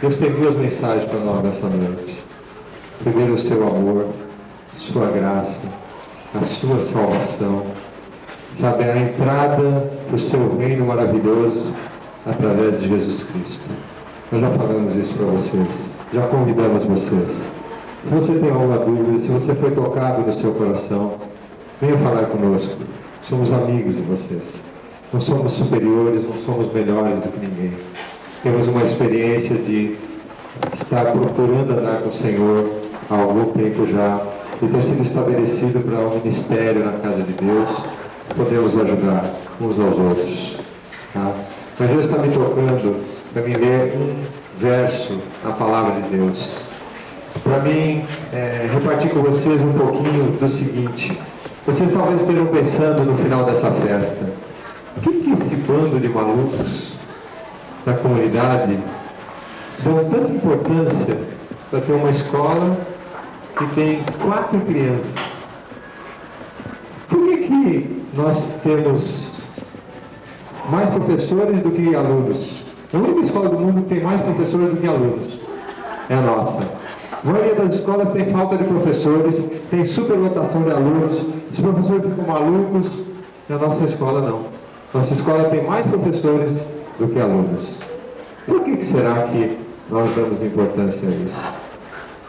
Deus tem duas mensagens para nós nessa noite. Primeiro, o seu amor, sua graça, a sua salvação. Sabe, a entrada para o seu reino maravilhoso através de Jesus Cristo. Nós já falamos isso para vocês, já convidamos vocês. Se você tem alguma dúvida, se você foi tocado no seu coração, venha falar conosco. Somos amigos de vocês. Não somos superiores, não somos melhores do que ninguém. Temos uma experiência de estar procurando andar com o Senhor há algum tempo já, e ter sido estabelecido para um ministério na casa de Deus. Podemos ajudar uns aos outros. Tá? Mas Deus está me tocando para me ler um verso na palavra de Deus. Para mim, repartir com vocês um pouquinho do seguinte. Vocês talvez estejam pensando no final dessa festa: o que esse bando de malucos da comunidade dão tanta importância para ter uma escola que tem 4 crianças? Por que nós temos mais professores do que alunos? A única escola do mundo que tem mais professores do que alunos é a nossa. A maioria das escolas tem falta de professores, tem superlotação de alunos, os professores ficam malucos. Na nossa escola não. Nossa escola tem mais professores do que alunos. Por que será que nós damos importância a isso?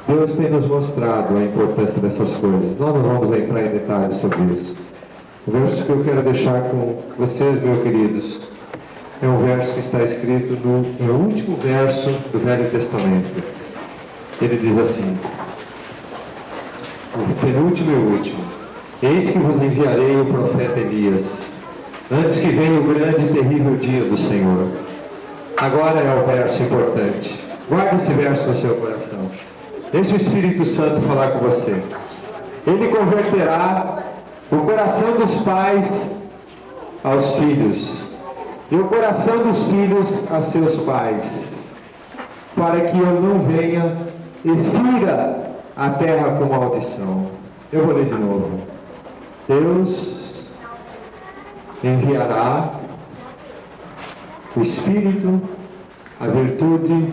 Deus tem nos mostrado a importância dessas coisas. Nós não vamos entrar em detalhes sobre isso. O verso que eu quero deixar com vocês, meus queridos, é um verso que está escrito no último verso do Velho Testamento. Ele diz assim, o penúltimo e o último: eis que vos enviarei o profeta Elias, antes que venha o grande e terrível dia do Senhor. Agora é o verso importante. Guarde esse verso no seu coração. Deixe o Espírito Santo falar com você. Ele converterá o coração dos pais aos filhos, e o coração dos filhos a seus pais, para que eu não venha e fira a terra com maldição. Eu vou ler de novo. Deus enviará o Espírito, a virtude,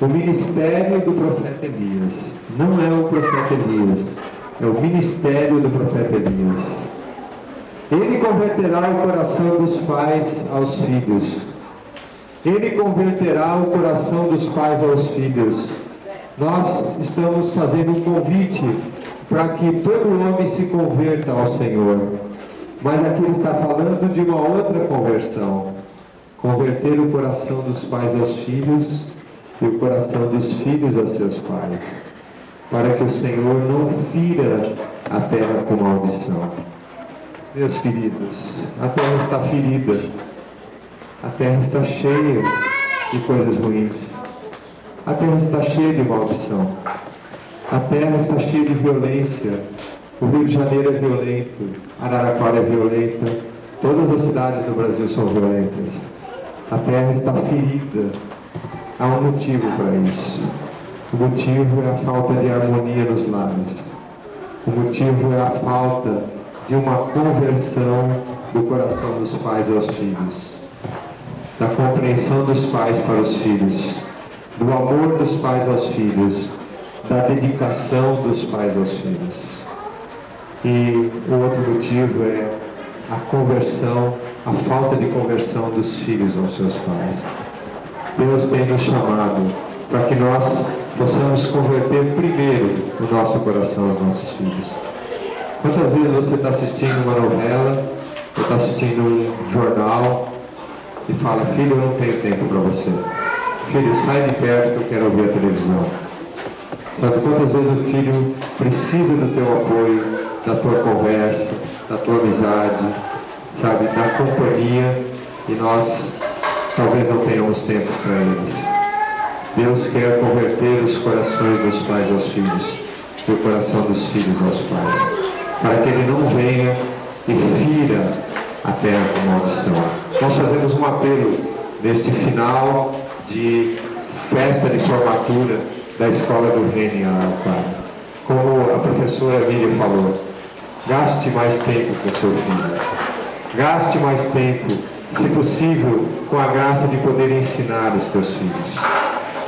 o ministério do profeta Elias. Não é o profeta Elias, é o ministério do profeta Elias. Ele converterá o coração dos pais aos filhos. Ele converterá o coração dos pais aos filhos. Nós estamos fazendo um convite para que todo homem se converta ao Senhor. Mas aqui ele está falando de uma outra conversão. Converter o coração dos pais aos filhos e o coração dos filhos aos seus pais, para que o Senhor não fira a terra com maldição. Meus queridos, a terra está ferida, a terra está cheia de coisas ruins, a terra está cheia de maldição, a terra está cheia de violência. O Rio de Janeiro é violento, Araraquara é violenta, todas as cidades do Brasil são violentas. A terra está ferida. Há um motivo para isso. O motivo é a falta de harmonia nos lares. O motivo é a falta de uma conversão do coração dos pais aos filhos, da compreensão dos pais para os filhos, do amor dos pais aos filhos, da dedicação dos pais aos filhos. E o outro motivo é a conversão, a falta de conversão dos filhos aos seus pais. Deus tem nos chamado para que nós possamos converter primeiro o nosso coração aos nossos filhos. Quantas vezes você está assistindo uma novela, ou está assistindo um jornal, e fala: filho, eu não tenho tempo para você. Filho, sai de perto que eu quero ouvir a televisão. Sabe quantas vezes o filho precisa do teu apoio, da tua conversa, da tua amizade, sabe, da companhia, e nós talvez não tenhamos tempo para eles. Deus quer converter os corações dos pais aos filhos e o coração dos filhos aos pais, para que ele não venha e fira a terra com maldição. Nós fazemos um apelo neste final de festa de formatura da Escola do Reino em Araraquara. Como a professora Miriam falou, gaste mais tempo com seu filho. Gaste mais tempo, se possível, com a graça de poder ensinar os teus filhos.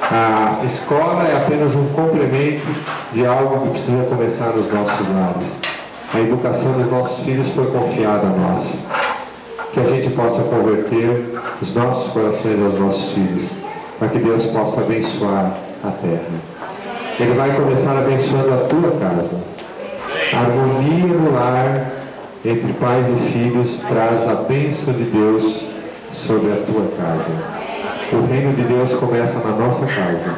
A escola é apenas um complemento de algo que precisa começar nos nossos lares. A educação dos nossos filhos foi confiada a nós. Que a gente possa converter os nossos corações aos nossos filhos, para que Deus possa abençoar a terra. Ele vai começar abençoando a tua casa. A harmonia no lar entre pais e filhos traz a bênção de Deus sobre a tua casa. O reino de Deus começa na nossa casa,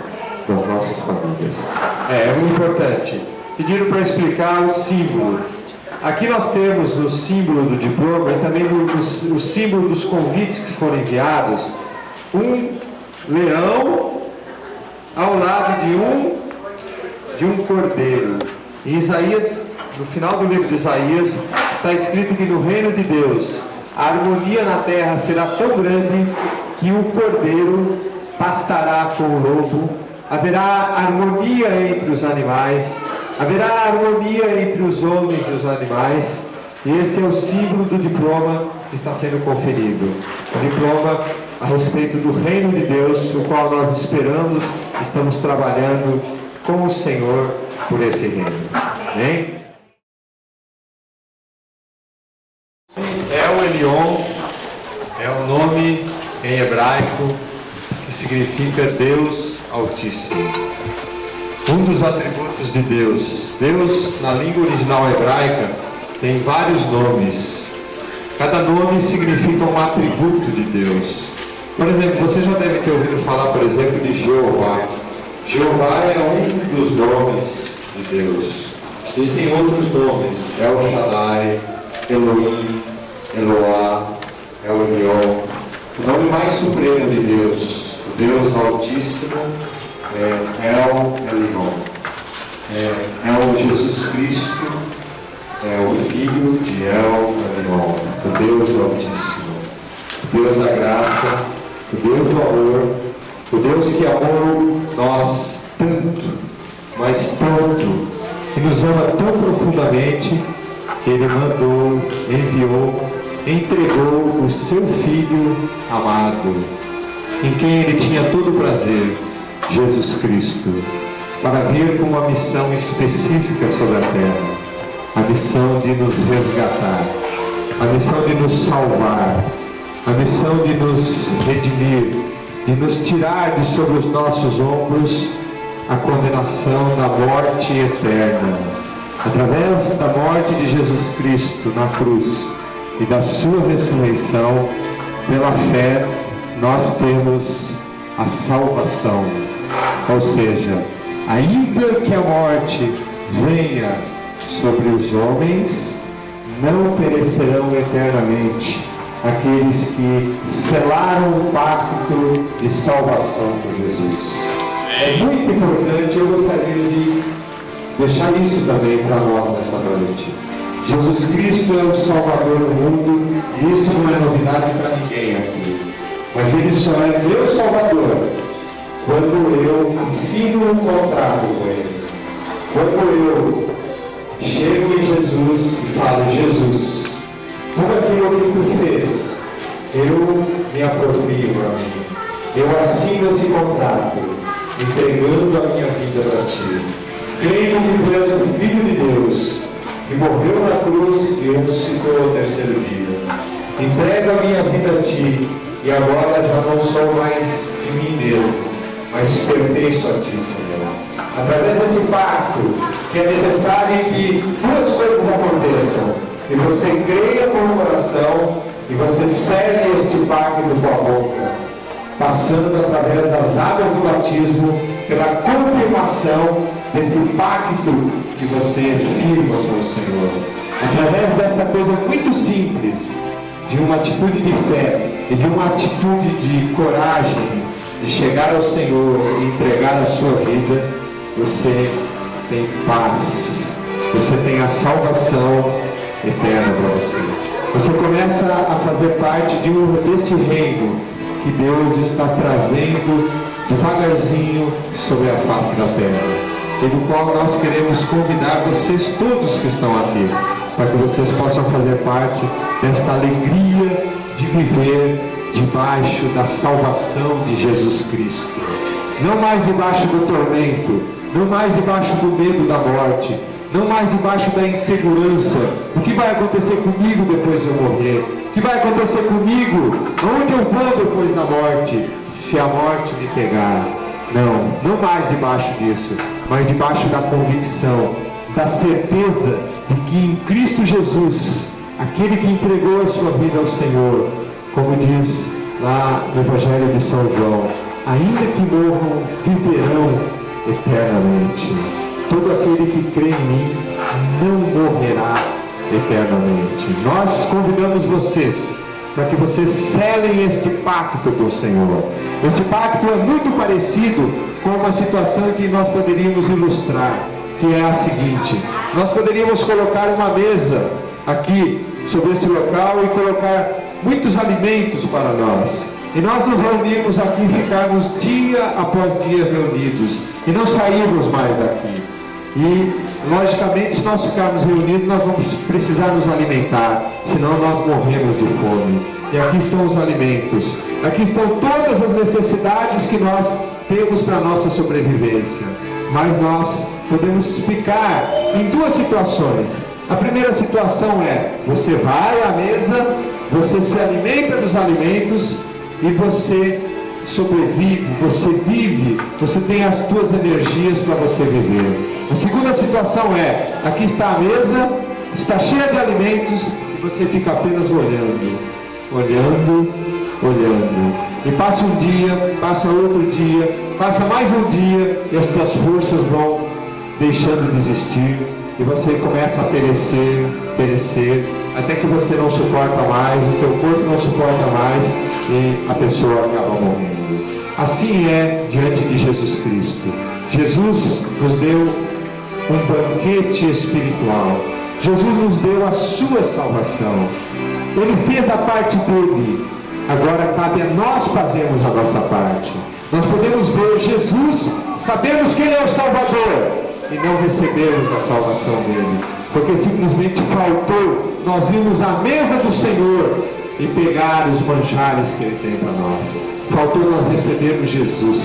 nas nossas famílias. É muito importante. Pediram para explicar o símbolo. Aqui nós temos o símbolo do diploma e também o símbolo dos convites que foram enviados. Um leão ao lado de um cordeiro. Em Isaías, no final do livro de Isaías, está escrito que no reino de Deus a harmonia na terra será tão grande que o cordeiro pastará com o lobo, haverá harmonia entre os animais, haverá harmonia entre os homens e os animais, e esse é o símbolo do diploma que está sendo conferido. O diploma a respeito do reino de Deus, o qual nós esperamos, estamos trabalhando com o Senhor por esse reino. Amém? É o Elion, é o nome em hebraico que significa Deus Altíssimo. Um dos atributos de Deus. Deus, na língua original hebraica, tem vários nomes. Cada nome significa um atributo de Deus. Por exemplo, você já deve ter ouvido falar, por exemplo, de Jeová. Jeová é um dos nomes de Deus. Existem outros nomes. El Shaddai, Elohim, Eloá, El Elion. O nome mais supremo de Deus, o Deus Altíssimo, é El Elion. É o Jesus Cristo, é o Filho de El Elion, o Deus Altíssimo, o Deus da graça, o Deus do amor, o Deus que amou nós tanto, mas tanto, que nos ama tão profundamente, que Ele mandou, enviou, entregou o seu Filho amado, em quem Ele tinha todo o prazer, Jesus Cristo, para vir com uma missão específica sobre a terra, a missão de nos resgatar, a missão de nos salvar, a missão de nos redimir, de nos tirar de sobre os nossos ombros a condenação da morte eterna. Através da morte de Jesus Cristo na cruz e da sua ressurreição, pela fé, nós temos a salvação. Ou seja, ainda que a morte venha sobre os homens, não perecerão eternamente aqueles que selaram o pacto de salvação por Jesus. É muito importante, eu gostaria de deixar isso também para nós nessa noite. Jesus Cristo é o Salvador do mundo, e isso não é novidade para ninguém aqui. Mas Ele só é meu Salvador quando eu assino um contrato com Ele. Quando eu chego em Jesus e falo, Jesus, tudo aquilo que Tu fez, eu me aproprio para mim. Eu assino esse contrato, entregando a minha vida para Ti. Creio que Tu és o Filho de Deus, que morreu na cruz e ressuscitou ao terceiro dia. Entrego a minha vida a Ti, e agora já não sou mais de mim mesmo, mas pertenço a Ti, Senhor. Através desse pacto, que é necessário que duas coisas aconteçam. Que você creia com o coração e você segue este pacto com a boca, passando através das águas do batismo pela confirmação desse pacto que você firma com o Senhor. Através dessa coisa muito simples, de uma atitude de fé e de uma atitude de coragem, de chegar ao Senhor e entregar a sua vida, você tem paz, você tem a salvação eterna para você. Você começa a fazer parte desse reino que Deus está trazendo devagarzinho sobre a face da terra, e do qual nós queremos convidar vocês todos que estão aqui, para que vocês possam fazer parte desta alegria de viver debaixo da salvação de Jesus Cristo. não mais debaixo do tormento, não mais debaixo do medo da morte, não mais debaixo da insegurança. O que vai acontecer comigo depois de eu morrer? O que vai acontecer comigo? Onde eu vou depois da morte? Se a morte me pegar. Não mais debaixo disso, mas debaixo da convicção, da certeza de que em Cristo Jesus, aquele que entregou a sua vida ao Senhor, como diz lá no Evangelho de São João, ainda que morram, viverão eternamente. Todo aquele que crê em mim não morrerá eternamente. Nós convidamos vocês para que vocês selem este pacto com o Senhor. Este pacto é muito parecido com uma situação que nós poderíamos ilustrar, que é a seguinte: nós poderíamos colocar uma mesa aqui sobre esse local e colocar muitos alimentos para nós. E nós nos reunimos aqui e ficarmos dia após dia reunidos e não sairmos mais daqui. E, logicamente, se nós ficarmos reunidos, nós vamos precisar nos alimentar, senão nós morremos de fome. E aqui estão os alimentos. Aqui estão todas as necessidades que nós temos para a nossa sobrevivência. Mas nós podemos explicar em duas situações. A primeira situação é: você vai à mesa, você se alimenta dos alimentos e você sobrevive, você vive, você tem as suas energias para você viver. A segunda situação é: aqui está a mesa, está cheia de alimentos e você fica apenas olhando. E passa um dia, passa outro dia, passa mais um dia e as suas forças vão deixando de existir e você começa a perecer, até que você não suporta mais, o seu corpo não suporta mais e a pessoa acaba morrendo. Assim é diante de Jesus Cristo. Jesus nos deu um banquete espiritual. Jesus nos deu a sua salvação. Ele fez a parte dele. Agora cabe a nós fazermos a nossa parte. Nós podemos ver Jesus, sabemos que Ele é o Salvador e não recebemos a salvação dele, porque simplesmente faltou nós irmos à mesa do Senhor e pegar os manjares que Ele tem para nós. Faltou nós recebermos Jesus.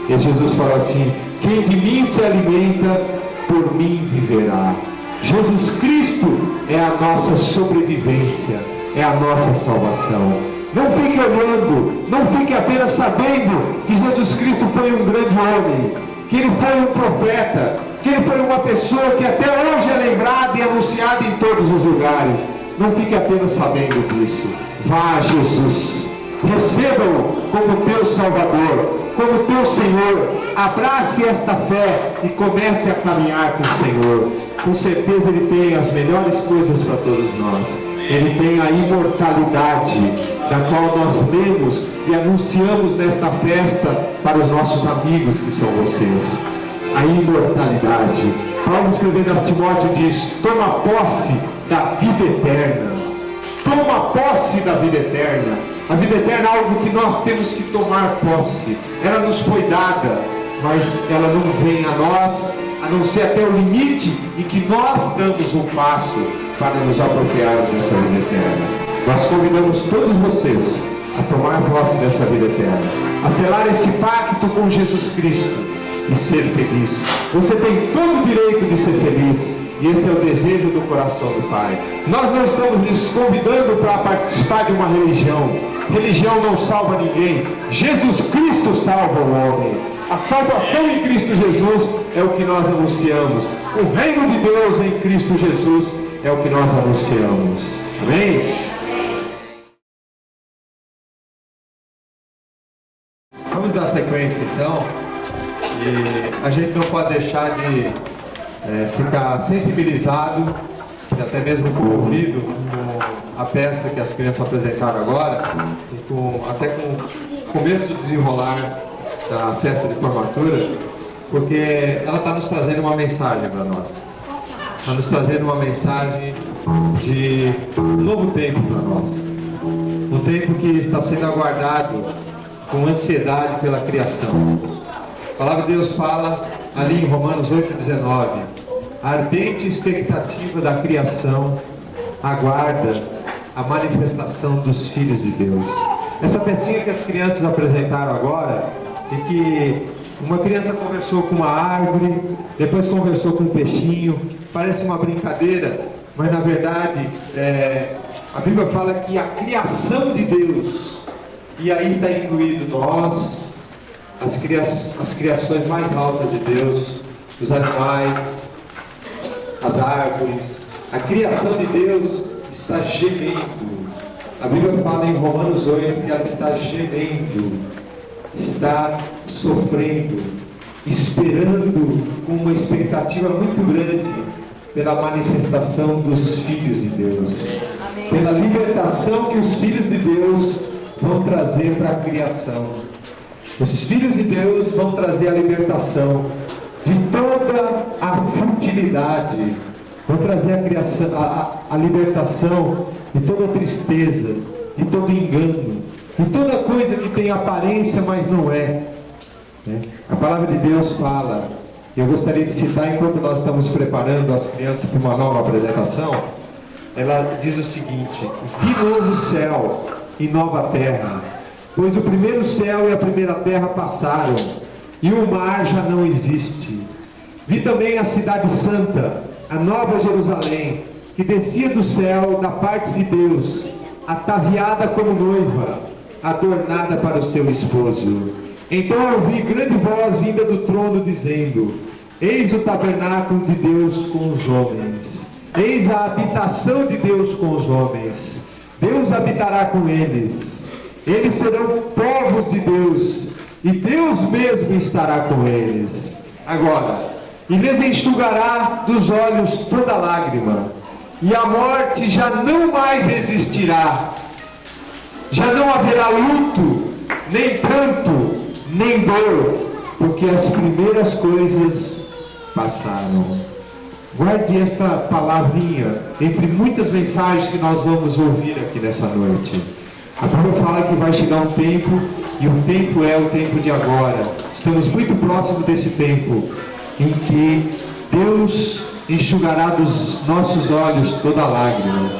E Jesus fala assim: quem de mim se alimenta, por mim viverá. Jesus Cristo é a nossa sobrevivência, é a nossa salvação. Não fique olhando, não fique apenas sabendo que Jesus Cristo foi um grande homem, que Ele foi um profeta, que Ele foi uma pessoa que até hoje é lembrada e anunciada em todos os lugares. Não fique apenas sabendo disso. Vá a Jesus, receba-o como teu Salvador, como teu Senhor. Abrace esta fé e comece a caminhar com o Senhor. Com certeza Ele tem as melhores coisas para todos nós. Ele tem a imortalidade, da qual nós lemos e anunciamos nesta festa para os nossos amigos que são vocês. A imortalidade. Paulo escrevendo a Timóteo diz: toma posse da vida eterna. Toma posse da vida eterna. A vida eterna é algo que nós temos que tomar posse. Ela nos foi dada, mas ela não vem a nós, a não ser até o limite em que nós damos um passo para nos apropriarmos dessa vida eterna. Nós convidamos todos vocês a tomar posse dessa vida eterna, a selar este pacto com Jesus Cristo e ser feliz. Você tem todo o direito de ser feliz, e esse é o desejo do coração do Pai. Nós não estamos lhes convidando para participar de uma religião. Religião não salva ninguém. Jesus Cristo salva o homem. A salvação em Cristo Jesus é o que nós anunciamos. O reino de Deus em Cristo Jesus é o que nós anunciamos. Amém? Vamos dar sequência então. E a gente não pode deixar de ficar sensibilizado e até mesmo comovido com a peça que as crianças apresentaram agora e até com o começo do desenrolar da festa de formatura, porque ela está nos trazendo uma mensagem para nós. Está nos trazendo uma mensagem de um novo tempo para nós. Um tempo que está sendo aguardado com ansiedade pela criação. A palavra de Deus fala ali em Romanos 8,19: a ardente expectativa da criação aguarda a manifestação dos filhos de Deus. Essa pecinha que as crianças apresentaram agora em que uma criança conversou com uma árvore, depois conversou com um peixinho. Parece uma brincadeira, mas na verdade a Bíblia fala que a criação de Deus, e aí está incluído nós, as criações mais altas de Deus, os animais, as árvores, a criação de Deus está gemendo. A Bíblia fala em Romanos 8 que ela está gemendo, está sofrendo, esperando com uma expectativa muito grande pela manifestação dos filhos de Deus. Amém. Pela libertação que os filhos de Deus vão trazer para a criação. Os filhos de Deus vão trazer a libertação de toda a futilidade, vão trazer a criação, a libertação de toda a tristeza, de todo engano, de toda coisa que tem aparência, mas não é. A palavra de Deus fala, eu gostaria de citar enquanto nós estamos preparando as crianças para uma nova apresentação. Ela diz o seguinte: vi novo céu e nova terra, pois o primeiro céu e a primeira terra passaram, e o mar já não existe. Vi também a cidade santa, a nova Jerusalém, que descia do céu da parte de Deus, ataviada como noiva, adornada para o seu esposo. Então eu ouvi grande voz vinda do trono dizendo: eis o tabernáculo de Deus com os homens, eis a habitação de Deus com os homens. Deus habitará com eles, eles serão povos de Deus, e Deus mesmo estará com eles. Agora, e lhes enxugará dos olhos toda lágrima, e a morte já não mais existirá. Já não haverá luto, nem pranto, nem dor, porque as primeiras coisas passaram. Guarde esta palavrinha entre muitas mensagens que nós vamos ouvir aqui nessa noite. A Bíblia fala que vai chegar um tempo, e o tempo é o tempo de agora. Estamos muito próximos desse tempo, em que Deus enxugará dos nossos olhos toda lágrima.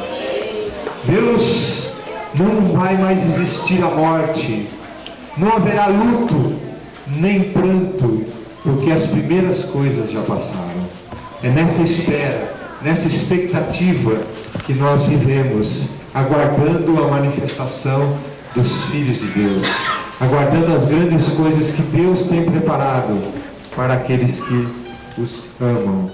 Deus não vai mais existir a morte. Não haverá luto, nem pranto, porque as primeiras coisas já passaram. É nessa espera, nessa expectativa que nós vivemos, aguardando a manifestação dos filhos de Deus, aguardando as grandes coisas que Deus tem preparado para aqueles que os amam.